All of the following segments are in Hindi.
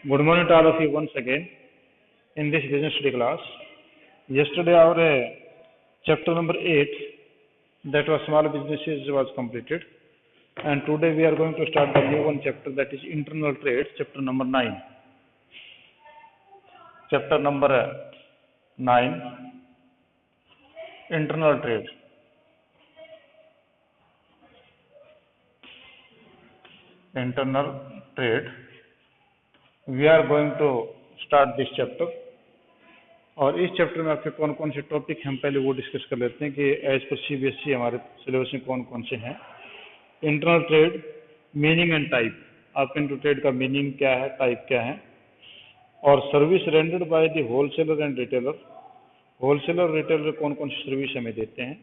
Good morning to all of you once again in this business study class. Yesterday our chapter number 8, that was small businesses, was completed, and today we are going to start the new one chapter, that is internal trade, chapter number 9. Chapter number 9, internal trade. Internal trade. We are going to start this chapter. और इस चैप्टर में आपके कौन कौन से टॉपिक हम पहले वो डिस्कस कर लेते हैं कि एज पर सीबीएसई हमारे सिलेबस में कौन कौन से हैं. Internal trade, meaning and type. आपके इंटरनल ट्रेड का मीनिंग क्या है, टाइप क्या है. और service rendered by the wholesaler and retailer. Wholesaler retailer कौन कौन सी सर्विस हमें देते हैं.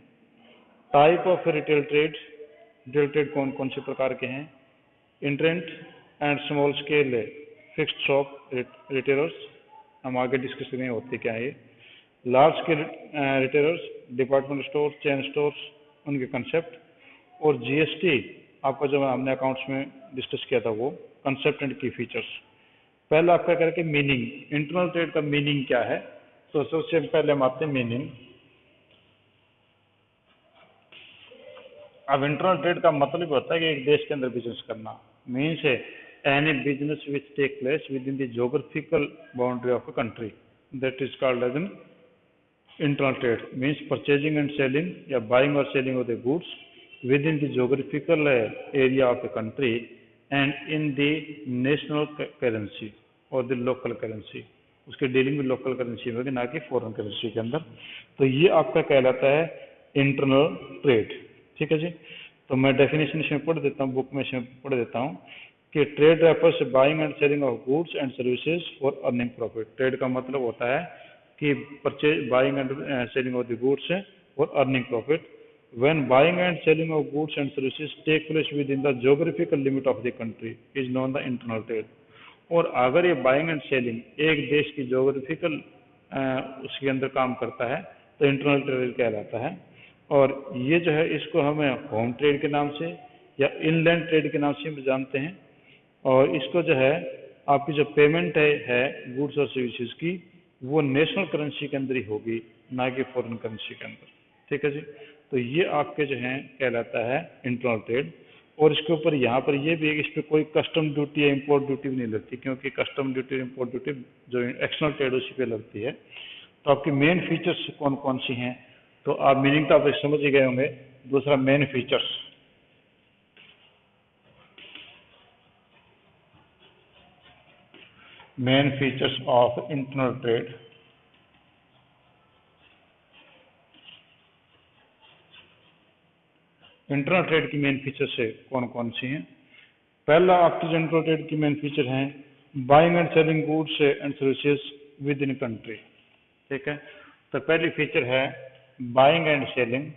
Type of retail trade. Retail trade कौन कौन से प्रकार के हैं. Itinerant and small scale fixed shop retailers हम आगे डिस्कस करेंगे होते क्या है. Large scale retailers, department store, chain stores, उनके कंसेप्ट. और जीएसटी आपका जो हमने अकाउंट्स में डिस्कस किया था वो कंसेप्ट एंड की फीचर्स. पहला आपका करके मीनिंग. इंटरनल ट्रेड का मीनिंग क्या है. तो सबसे पहले हम आते हैं मीनिंग. अब इंटरनल ट्रेड का मतलब होता है कि एक देश के अंदर बिजनेस करना. Means any business which take place within the geographical boundary of a country, that is called as an internal trade. Means purchasing and selling या buying or selling of the goods within the geographical area of the country and in the national currency or the local currency. उसके डीलिंग में लोकल करेंसी में ना कि फॉरेन करेंसी के अंदर. तो ये आपका कहलाता है इंटरनल ट्रेड. ठीक है जी. तो मैं डेफिनेशन इसमें पढ़ देता हूँ, बुक में इसमें पढ़ देता हूँ कि trade refers buying and selling of goods and services for earning profit. Trade का मतलब होता है कि purchase, buying and selling of the goods for earning profit. When buying and selling of goods and services take place within the geographical limit of the country is known the internal trade. और अगर ये बाइंग एंड सेलिंग एक देश की ज्योग्राफिकल उसके अंदर काम करता है तो इंटरनल ट्रेड कहलाता है. और ये जो है इसको हमें होम ट्रेड के नाम से या इनलैंड ट्रेड के नाम से भी जानते हैं. और इसको जो है आपकी जो पेमेंट है गुड्स और सर्विसेज की वो नेशनल करेंसी के अंदर ही होगी, ना कि फॉरेन करेंसी के अंदर. ठीक है जी. तो ये आपके जो है कहलाता है इंटरनल ट्रेड. और इसके ऊपर यहाँ पर ये भी है कि इस पर कोई कस्टम ड्यूटी या इम्पोर्ट ड्यूटी भी नहीं लगती, क्योंकि कस्टम ड्यूटी और इम्पोर्ट ड्यूटी जो एक्सटर्नल ट्रेड उसी पे लगती है. तो आपकी मेन फीचर्स कौन कौन सी हैं. तो आप मीनिंग तो आप समझ ही गए होंगे. दूसरा main features. Main features of internal trade. Internal trade की मेन फीचर्स से कौन कौन सी हैं. पहला आपकी जो इंटरनल ट्रेड की मेन फीचर हैं buying and selling goods and services with in country. ठीक है. तो पहली फीचर है buying and selling.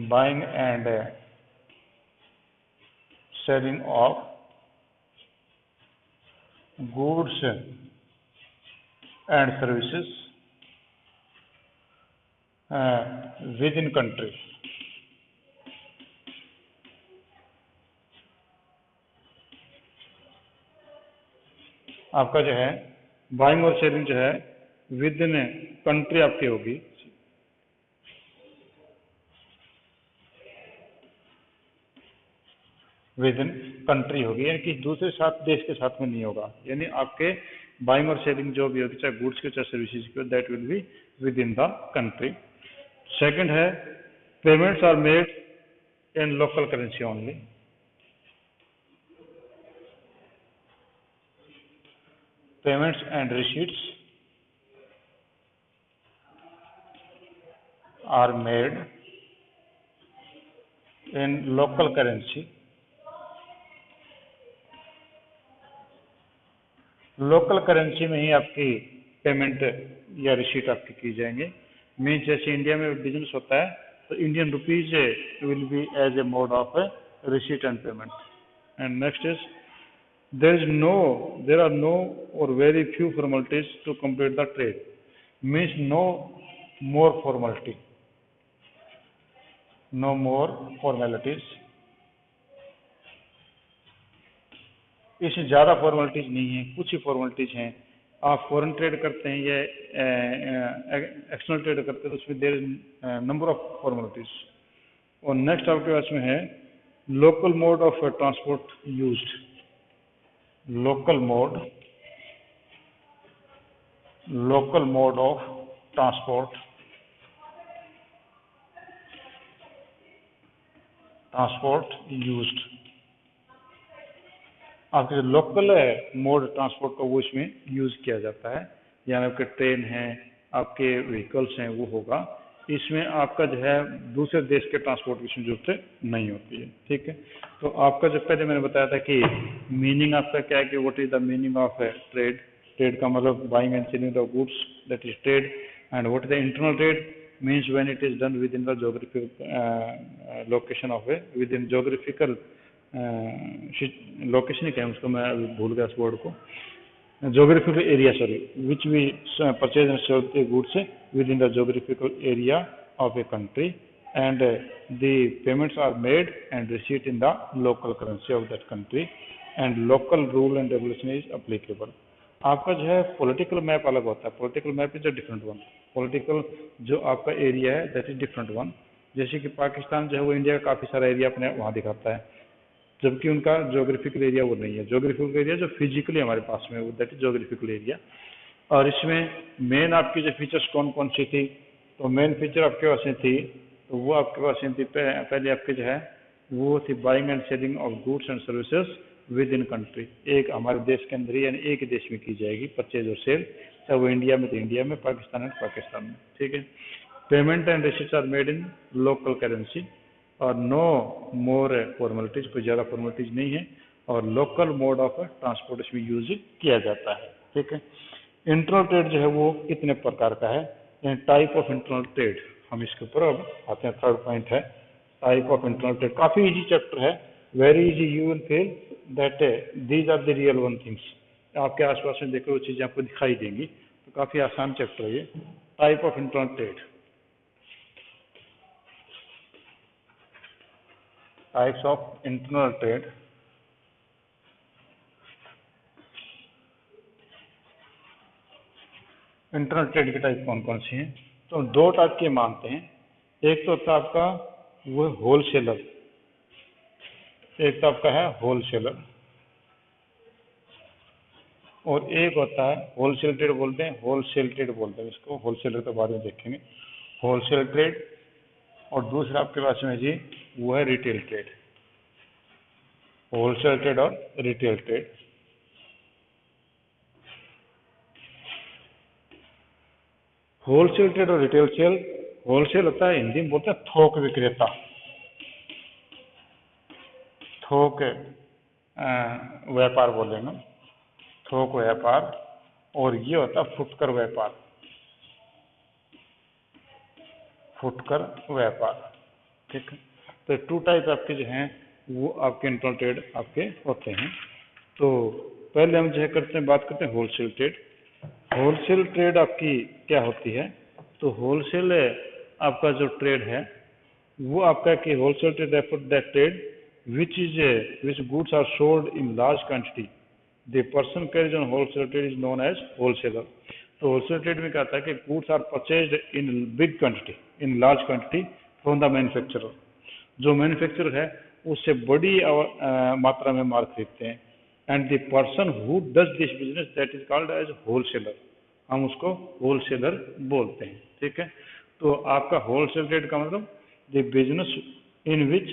Buying and selling of goods and services within country. आपका जो है बाइंग और सेलिंग जो है विद इन कंट्री आपकी होगी. विद इन कंट्री होगी, यानी कि दूसरे साथ देश के साथ में नहीं होगा. यानी आपके बाइंग और सेलिंग जो भी होगी, चाहे गुड्स के चाहे सर्विसेज के, that will be within the country. Second है payments are made in local currency only. Payments and receipts are made in local currency. Local currency में ही आपकी पेमेंट या रिसीट आपकी की जाएंगे. मीन्स जैसे इंडिया में बिजनेस होता है तो Indian rupees will be as a mode of receipt and payment. And next is there are no or very few formalities to complete the trade. Means no more formality. No more formalities इसमें ज़्यादा फॉर्मेलिटीज नहीं है, कुछ ही फॉर्मेलिटीज हैं। आप फॉरेन ट्रेड करते हैं या एक्सटर्नल ट्रेड करते हैं तो उसमें देर नंबर ऑफ फॉर्मेलिटीज। और नेक्स्ट आपके पास में है local mode of transport used. Local mode of transport used. आपके जो लोकल मोड ट्रांसपोर्ट का वो इसमें यूज़ किया जाता है, यानी आपके ट्रेन हैं, आपके व्हीकल्स हैं, वो होगा। इसमें आपका जो है दूसरे देश के ट्रांसपोर्ट की इसमें जरूरत नहीं होती है, ठीक है। तो आपका जो पहले मैंने बताया था कि मीनिंग आपका क्या है कि what is the meaning of trade. Trade का मतलब buying and selling of goods, that is trade. And what is the internal trade means when it is done within the geographical location of a within geographical location क्या है उसको, मैं अभी भूल गया उस वर्ड को। geographical area, sorry, which we purchase and sell the goods within the geographical area of a country, and the payments are made and received in the local currency of that country, and local rule and regulation is applicable। आपका जो है पॉलिटिकल मैप अलग होता है। Political map is a different one. Political जो आपका एरिया है दैट इज डिफरेंट वन। जैसे कि पाकिस्तान जो है वो इंडिया का काफ़ी सारा एरिया अपने वहाँ दिखाता है, जबकि उनका ज्योग्राफिकल एरिया वो नहीं है। ज्योग्राफिकल एरिया जो फिजिकली हमारे पास में है वो दैट इज ज्योग्राफिकल एरिया। और इसमें मेन आपकी जो फीचर्स कौन कौन सी थी, तो मेन फीचर आपके पास में थी, तो वो आपके पास में थी पहले आपके जो है वो थी buying and selling of goods and services with in country. एक हमारे देश के अंदर ही यानी एक देश में की जाएगी परचेज और सेल, चाहे वो इंडिया में तो इंडिया में, पाकिस्तान में पाकिस्तान में, ठीक है। Payment and receipts are made in local currency और नो मोर फॉर्मेलिटीज, कोई ज़्यादा फॉर्मेलिटीज नहीं है। और लोकल मोड ऑफ ट्रांसपोर्ट इसमें यूज किया जाता है, ठीक है। इंटरनल ट्रेड जो है वो कितने प्रकार का है, टाइप ऑफ इंटरनल ट्रेड। हम इसके ऊपर अब आते हैं, थर्ड पॉइंट है टाइप ऑफ इंटरनल ट्रेड। काफ़ी इजी चैप्टर है, very easy, you will feel that these are the real one things. आपके आसपास में देखो वो चीज़ें आपको दिखाई देंगी, तो काफ़ी आसान चैप्टर है ये। Type of internal trade, types of internal trade. Internal trade की टाइप कौन कौन सी हैं, तो दो टाइप के मानते हैं। एक तो होता है आपका वो होलसेलर, एक तो आपका है होलसेलर, और एक होता है होलसेल ट्रेड बोलते हैं, होलसेल ट्रेड बोलते हैं इसको, होलसेलर तो बाद में देखेंगे। होलसेल ट्रेड, और दूसरा आपके पास में जी वो है रिटेल ट्रेड। होलसेल ट्रेड और रिटेल ट्रेड। होलसेल ट्रेड और रिटेल सेल, होलसेल होता है हिंदी में बोलते हैं थोक विक्रेता, थोक व्यापार बोलेंगे, थोक व्यापार। और ये होता है फुटकर व्यापार, फुटकर व्यापार, ठीक है। तो टू टाइप आपके जो हैं वो आपके इंटरनल ट्रेड आपके होते हैं। तो पहले हम जो है करते हैं, बात करते हैं होलसेल ट्रेड। होलसेल ट्रेड आपकी क्या होती है, तो होलसेल आपका जो ट्रेड है वो आपका कि wholesale trade refer that trade which is which goods are sold in large quantity, the person carries on wholesale trade is known as wholesaler. तो होलसेल ट्रेड में क्या आता है कि goods are purchased in big quantity, in large quantity from the manufacturer. जो मैन्युफैक्चरर है उससे बड़ी मात्रा में माल खरीदते हैं। And the person who does this business that is called as wholesaler, हम उसको होलसेलर बोलते हैं, ठीक है। तो आपका होलसेल ट्रेड का मतलब the business in which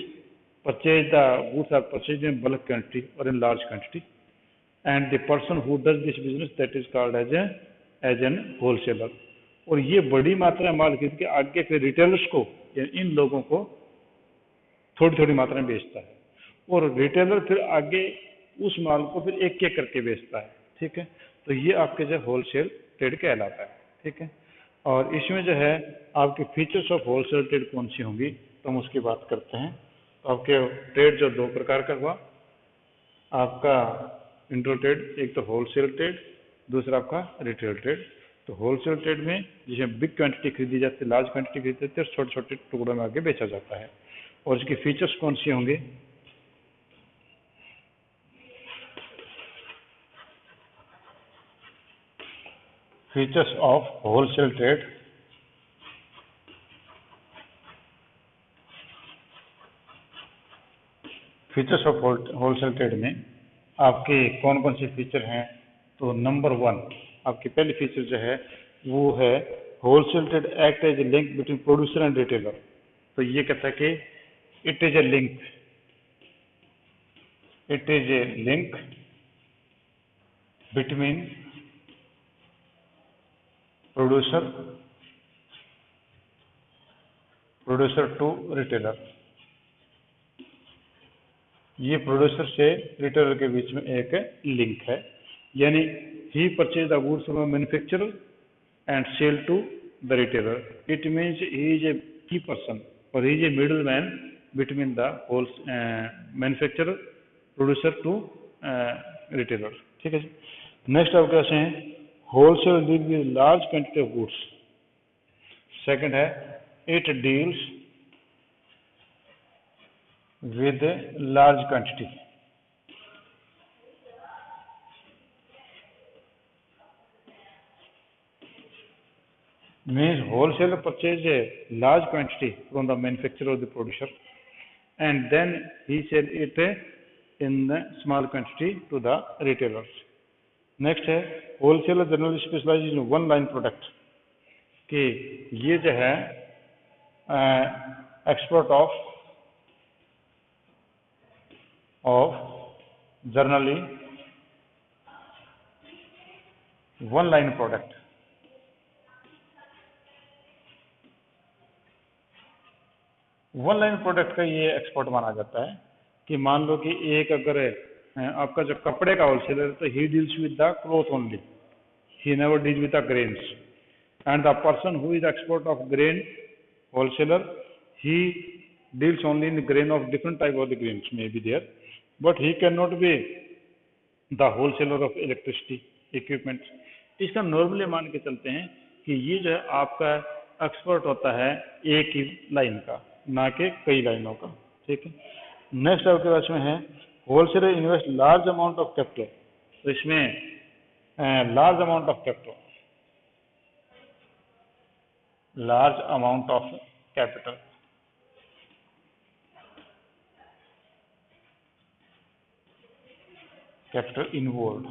purchase the goods are purchase in bulk quantity और in large quantity, and the person who does this business that is called as an wholesaler. और ये बड़ी मात्रा में माल खरीद के आगे फिर रिटेलर्स को, इन लोगों को थोड़ी थोड़ी मात्रा में बेचता है, और रिटेलर फिर आगे उस माल को फिर एक एक करके बेचता है, ठीक है। तो ये आपके जो होलसेल ट्रेड कहलाता है, ठीक है। और इसमें जो है आपके फीचर्स ऑफ होलसेल ट्रेड कौन सी होंगी, तो हम उसकी बात करते हैं। तो आपके ट्रेड जो दो प्रकार का हुआ आपका इंटरनल ट्रेड, एक तो होलसेल ट्रेड, दूसरा आपका रिटेल ट्रेड। तो होलसेल ट्रेड में जिसमें बिग क्वांटिटी खरीदी जाती है, लार्ज क्वांटिटी खरीदी जाती है, और छोटे छोटे टुकड़ों में आगे बेचा जाता है। और इसके फीचर्स कौन से होंगे, features of wholesale trade. Features of wholesale trade में आपके कौन कौन से फीचर हैं? तो नंबर 1 आपकी पहली फीचर जो है वो है wholesale trade act as a link between producer and retailer. तो ये कहता है कि it is a link, it is a link between producer to retailer. ये प्रोड्यूसर से रिटेलर के बीच में एक लिंक है, यानी he purchase the goods from manufacturer and sell to the retailer. It means he is a key person और he is a middleman between the whole manufacturer producer to retailer. ठीक है जी। नेक्स्ट आपके पास है wholesale deal with large quantity of goods. Second है it deals with a large quantity। Means wholesaler purchase a large quantity from the manufacturer or the producer and then he sell it in the small quantity to the retailers। Next है wholesaler generally specializes in one line product। कि ये जो है export of generally one line product। One line product का ये एक्सपोर्ट माना जाता है कि मान लो कि एक अगर आपका जो कपड़े का होलसेलर है तो he deals with the cloth only, he never deals with the grains and the person who is export of grain wholesaler he deals only in the grain of different type of the grains may be there, but he cannot be the wholesaler of electricity equipment। इसका नॉर्मली मान के चलते हैं कि ये जो है आपका एक्सपोर्ट होता है एक ही लाइन का, ना कि कई लाइनों का। ठीक है। नेक्स्ट आपके पास में है wholesaler invest large amount of capital. तो इसमें large amount of capital, large amount of capital involve.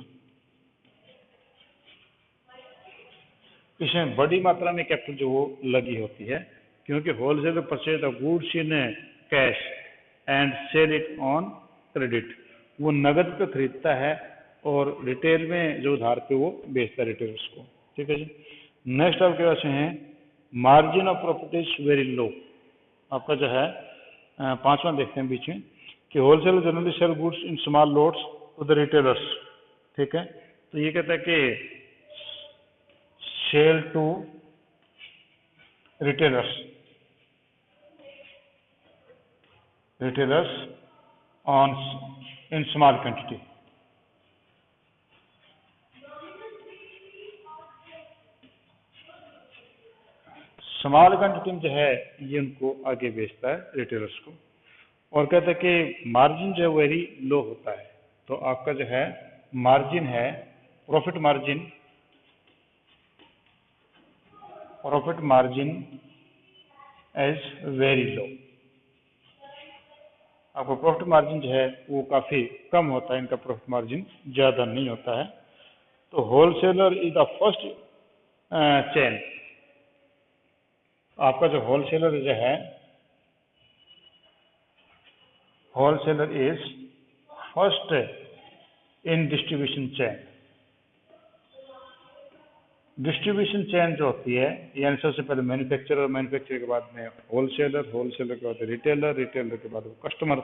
इसमें बड़ी मात्रा में कैपिटल जो वो लगी होती है, क्योंकि wholesaler purchase the goods in cash and sell it on credit. वो नगद पे खरीदता है और रिटेल में जो उधार पे वो बेचता है रिटेलर्स को। ठीक है जी। नेक्स्ट आपके पास है margin of profit is very low. आपका जो है पांचवा देखते हैं बीच में कि wholesaler generally sell goods in small lots to the retailers. ठीक है। तो ये कहता है कि sell to retailers on in small quantity. Small quantity में जो है ये उनको आगे बेचता है रिटेलर्स को। और कहता है कि मार्जिन जो है वेरी लो होता है। तो आपका जो है मार्जिन है profit margin as very low. आपका प्रॉफिट मार्जिन जो है वो काफी कम होता है, इनका प्रॉफिट मार्जिन ज्यादा नहीं होता है। तो wholesaler is the first chain. आपका जो होलसेलर जो है wholesaler is first in distribution chain. Distribution chain जो होती है यानी सबसे पहले मैन्युफैक्चरर, मैन्युफैक्चरर के बाद में होलसेलर, होलसेलर के बाद रिटेलर, रिटेलर के बाद कस्टमर।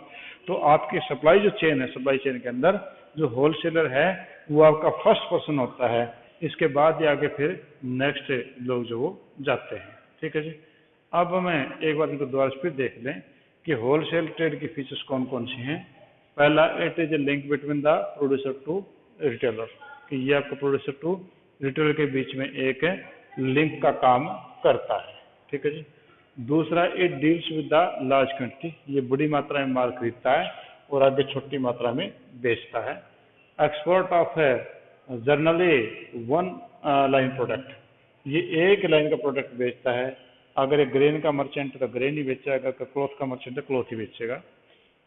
तो आपकी सप्लाई जो चेन है, सप्लाई चेन के अंदर जो होलसेलर है वो आपका फर्स्ट पर्सन होता है। इसके बाद ही आगे फिर नेक्स्ट लोग जो वो जाते हैं। ठीक है जी। अब हमें एक बार इनको दोबारा फिर देख लें कि होलसेल ट्रेड की फीचर्स कौन कौन सी हैं। पहला, it is a link between the producer to retailer, कि ये आपका प्रोड्यूसर टू रिटेलर के बीच में एक लिंक का काम करता है। ठीक है जी। दूसरा, it deals with the large quantity, ये बड़ी मात्रा में माल खरीदता है और आगे छोटी मात्रा में बेचता है। Export of generally one line product, ये एक लाइन का प्रोडक्ट बेचता है। अगर एक ग्रेन का मर्चेंट है तो ग्रेन ही बेचेगा, अगर क्लॉथ का मर्चेंट है क्लॉथ ही बेचेगा।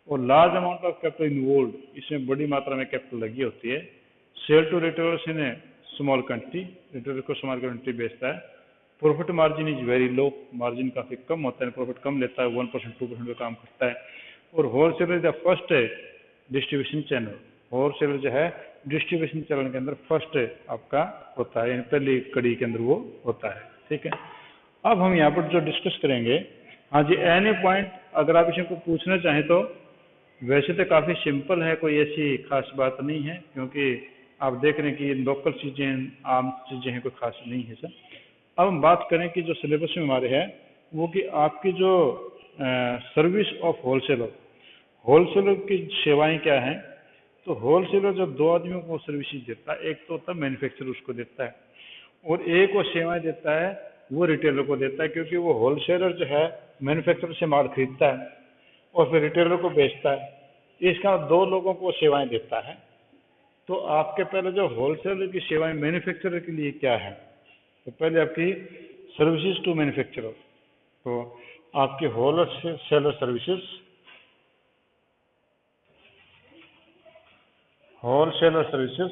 और large amount of capital involve, इसमें बड़ी मात्रा में कैपिटल लगी होती है। Sell to retailers in small quantity, retailer को स्मॉल क्वांटिटी बेचता है। Profit margin is very low, margin काफ़ी कम होता है, प्रॉफिट कम लेता है, 1% 2% का काम करता है। और wholesaler the first distribution channel, wholesaler जो है डिस्ट्रीब्यूशन चैनल के अंदर फर्स्ट आपका होता है, यानी पहली कड़ी के अंदर वो होता है। ठीक है, अब हम यहाँ पर जो डिस्कस करेंगे, हाँ जी, एनी पॉइंट अगर आप इसे को पूछना चाहें तो। वैसे तो काफ़ी सिंपल है, कोई ऐसी खास बात नहीं है, क्योंकि आप देख रहे हैं कि ये लोकल चीज़ें, आम चीज़ें हैं, कोई खास नहीं है सर। अब हम बात करें कि जो सिलेबस में हमारे है वो कि आपकी जो सर्विस ऑफ होलसेलर, होलसेलर की सेवाएं क्या हैं। तो होलसेलर जब दो आदमियों को सर्विसेज देता है, एक तो होता है मैन्युफैक्चरर उसको देता है, और एक वो सेवाएं देता है वो रिटेलर को देता है, क्योंकि वो होलसेलर जो है मैन्युफैक्चरर से माल खरीदता है और फिर रिटेलर को बेचता है। इसका दो लोगों को सेवाएं देता है। तो आपके पहले जो होलसेलर की सेवाएं मैन्युफैक्चरर के लिए क्या है, तो पहले आपकी सर्विसेज टू मैन्युफैक्चरर, तो आपकी wholesaler services, wholesaler services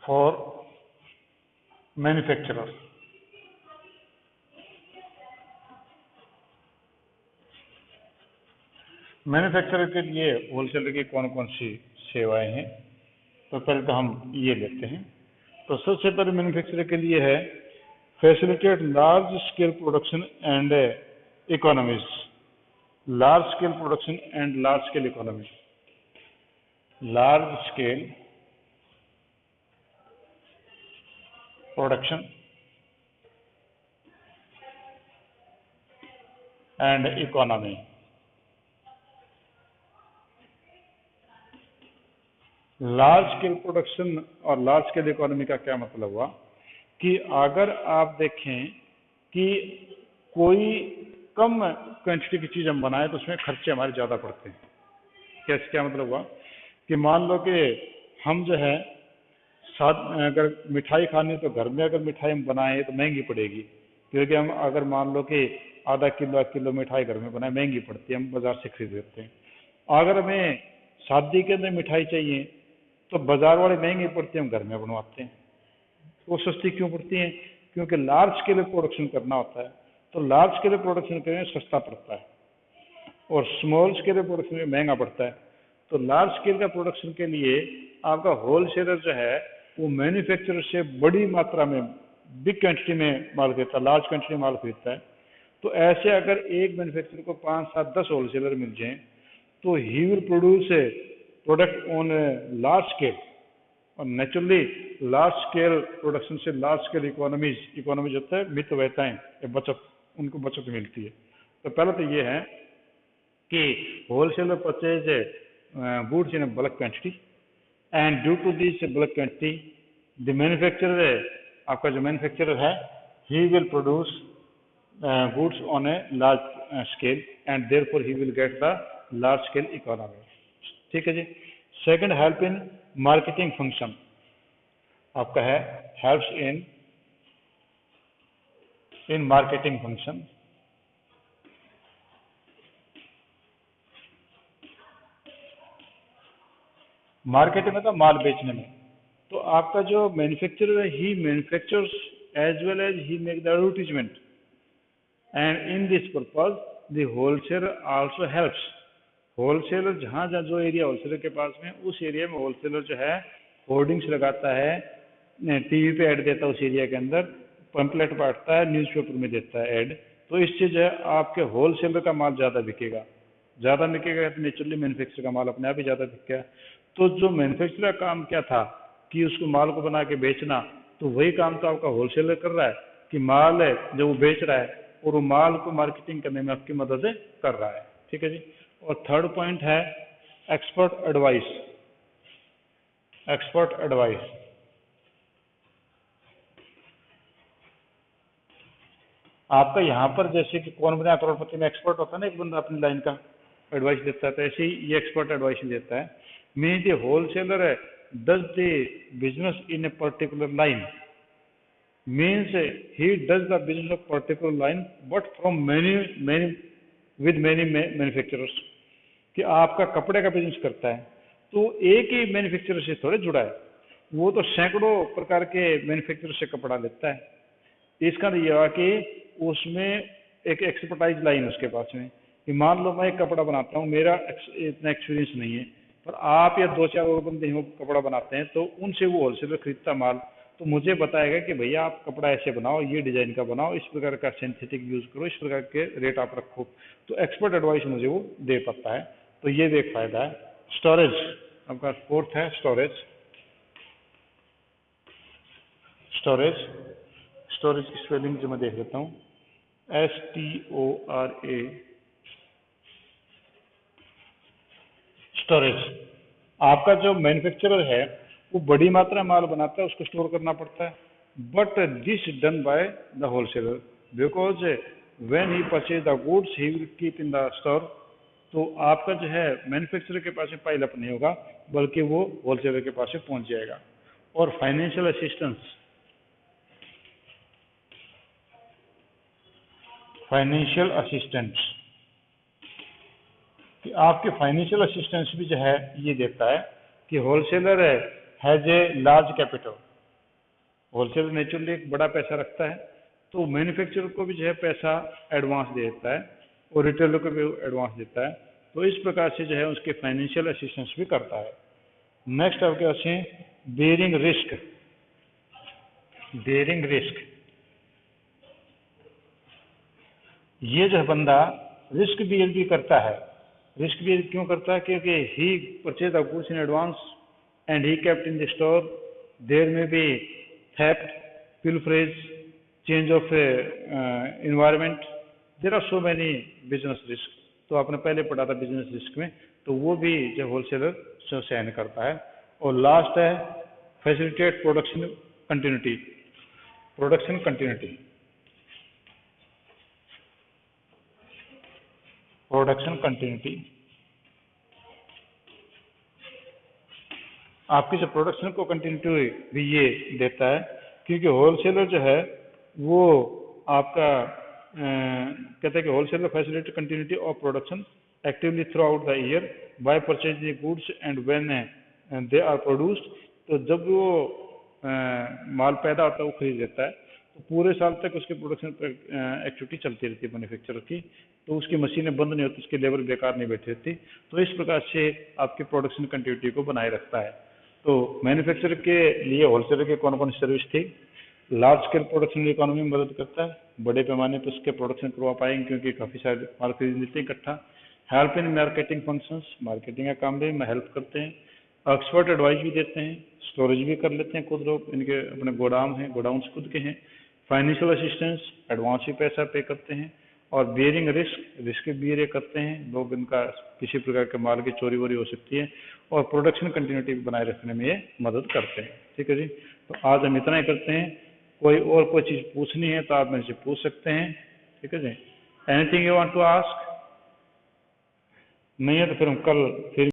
for manufacturer. Manufacturer के लिए होलसेलर की कौन कौन सी सेवाएं हैं, तो पहले तो हम ये लेते हैं। तो सबसे पहले मैन्युफैक्चरर के लिए है facilitate large scale production and economies, large scale production and large scale economy, large scale production and economy. Large scale production और लार्ज स्केल इकोनॉमी का क्या मतलब हुआ कि अगर आप देखें कि कोई कम क्वांटिटी की चीज़ हम बनाए तो उसमें खर्चे हमारे ज़्यादा पड़ते हैं। कैसे, क्या मतलब हुआ कि मान लो कि हम जो है अगर मिठाई खानी तो घर में अगर मिठाई हम बनाए तो महंगी पड़ेगी, क्योंकि हम अगर मान लो कि आधा किलो 1 किलो मिठाई घर में बनाए महंगी पड़ती है, हम बाजार से खरीद लेते हैं। अगर हमें शादी के अंदर मिठाई चाहिए तो बाजार वाले महंगी पड़ती है, हम घर में बनवाते हैं। वो सस्ती क्यों पड़ती हैं, क्योंकि लार्ज स्केल प्रोडक्शन करना होता है, तो लार्ज स्केल प्रोडक्शन करने सस्ता पड़ता है और स्मॉल स्केल प्रोडक्शन में महंगा पड़ता है। तो लार्ज स्केल का प्रोडक्शन के लिए आपका होलसेलर जो है वो मैन्युफैक्चरर से बड़ी मात्रा में, बिग क्वांटिटी में माल खरीदता है, लार्ज क्वांटिटी में माल खरीदता है। तो ऐसे अगर एक मैन्युफैक्चरर को 5, 7, 10 होलसेलर मिल जाएं तो ही will produce product on large scale, और नेचुरली लार्ज स्केल प्रोडक्शन से लार्ज स्केल इकोनॉमीज होता है, मितव्ययताएं, बचत, उनको बचत मिलती है। तो पहले तो ये है कि wholesaler purchase goods in bulk quantity and due to this bulk quantity the manufacturer, आपका जो मैन्युफैक्चरर है he will produce goods on a large scale and therefore he will get the large scale economy. ठीक है जी। Second, help in marketing function, आपका है helps in marketing function. Marketing मतलब माल बेचने में। तो आपका जो मैन्युफैक्चरर है he manufactures as well as he make the advertisement and in this purpose the wholesaler also helps. Wholesaler जहाँ जहाँ जो एरिया होलसेलर के पास में, उस एरिया में होलसेलर जो है होर्डिंग्स लगाता है, टीवी पे ऐड देता है, उस एरिया के अंदर पंपलेट बांटता है, न्यूज़पेपर में देता है ऐड। तो इससे जो है आपके होलसेलर का माल ज़्यादा बिकेगा, ज़्यादा बिकेगा तो नेचुरली मैन्युफैक्चरर का माल अपने आप ही ज़्यादा बिकेगा। तो जो मैन्युफैक्चरर का काम क्या था कि उसको माल को बना के बेचना, तो वही काम तो आपका होलसेलर कर रहा है कि माल है जो वो बेच रहा है और वो माल को मार्केटिंग करने में आपकी मदद कर रहा है। ठीक है जी। और थर्ड पॉइंट है एक्सपर्ट एडवाइस, एक्सपर्ट एडवाइस। आपका यहाँ पर जैसे कि कौन बना करोड़पति में एक्सपर्ट होता है ना, एक बंदा अपनी लाइन का एडवाइस देता है, तो ऐसे ही ये एक्सपर्ट एडवाइस देता है। Mean the wholesaler does the business in a particular line, means he does the business of particular line but from many manufacturers, कि आपका कपड़े का बिजनेस करता है तो एक ही मैन्युफैक्चरर से थोड़े जुड़ा है, वो तो सैकड़ों प्रकार के मैन्युफैक्चरर से कपड़ा लेता है। इसका ये हुआ कि उसमें एक एक्सपर्टाइज लाइन उसके पास में, कि मान लो मैं एक कपड़ा बनाता हूँ, मेरा इतना एक्सपीरियंस नहीं है, पर आप या दो चार और बंदे वो कपड़ा बनाते हैं तो उनसे वो होलसेलर खरीदता माल, तो मुझे बताएगा कि भैया आप कपड़ा ऐसे बनाओ, ये डिजाइन का बनाओ, इस प्रकार का सिंथेटिक यूज करो, इस प्रकार के रेट आप रखो, तो एक्सपर्ट एडवाइस मुझे वो दे पाता है। तो ये भी एक फायदा है। स्टोरेज आपका फोर्थ है, स्टोरेज। स्टोरेज स्टोरेज की स्पेलिंग जो मैं देख लेता हूँ, STORA। स्टोरेज, आपका जो मैन्युफैक्चरर है वो बड़ी मात्रा में माल बनाता है, उसको स्टोर करना पड़ता है, but this done by the wholesaler because when he purchase the goods he will keep in the store. तो आपका जो है मैन्युफैक्चरर के पास में पाइल अप नहीं होगा, बल्कि वो होलसेलर के पास में पहुंच जाएगा। और फाइनेंशियल असिस्टेंस, फाइनेंशियल असिस्टेंस, कि आपके फाइनेंशियल असिस्टेंस भी जो है ये देता है कि wholesaler has a large capital, wholesaler naturally एक बड़ा पैसा रखता है, तो मैन्युफैक्चरर को भी जो है पैसा एडवांस दे देता है और रिटेलर को भी एडवांस देता है, तो इस प्रकार से जो है उसके फाइनेंशियल असिस्टेंस भी करता है। नेक्स्ट आपके पास है बेयरिंग रिस्क। बेयरिंग रिस्क, ये जो बंदा रिस्क बियर भी करता है। रिस्क बियर क्यों करता है? क्योंकि he purchase the goods in advance and he kept in the store, there may be theft, pilferage, change of environment, there are so many business risk. तो आपने पहले पढ़ा था बिजनेस रिस्क में, तो वो भी जो होलसेलर सहन करता है। और लास्ट है facilitate production continuity. Production continuity, production continuity, आपकी जो प्रोडक्शन को कंटिन्यूटी भी ये देता है, क्योंकि होलसेलर जो है वो आपका कहते हैं कि wholesaler facility continuity of production actively throughout the year by purchasing goods and when they are produced. तो जब वो माल पैदा होता है वो खरीद लेता है, तो पूरे साल तक उसकी प्रोडक्शन एक्टिविटी चलती रहती है मैन्युफैक्चरर की, तो उसकी मशीनें बंद नहीं होती, उसकी लेबर बेकार नहीं बैठी रहती। तो इस प्रकार से आपकी प्रोडक्शन कंटिन्यूटी को बनाए रखता है। तो मैन्युफैक्चरर के लिए होलसेलर के कौन कौन सी सर्विस थी? लार्ज स्केल प्रोडक्शन इकोनॉमी में मदद करता है, बड़े पैमाने पर उसके प्रोडक्शन करवा पाएंगे क्योंकि काफ़ी सारे माल खरीद लेते हैं इकट्ठा। Help in marketing functions, marketing का काम भी हेल्प करते हैं। एक्सपर्ट एडवाइस भी देते हैं, स्टोरेज भी कर लेते हैं खुद लोग, इनके अपने गोदाम हैं, गोडाउन्स खुद के हैं। फाइनेंशियल असिस्टेंस, एडवांस भी पैसा पे करते हैं। और बियरिंग रिस्क, रिस्क बियर ये करते हैं लोग, इनका किसी प्रकार के माल की चोरी वोरी हो सकती है। और प्रोडक्शन कंटिन्यूटी बनाए रखने में ये मदद करते हैं। ठीक है जी, तो आज हम इतना ही करते हैं। कोई और कोई चीज़ पूछनी है तो आप मेरे से पूछ सकते हैं। ठीक है जी, anything you want to ask? नहीं है तो फिर हम कल फिर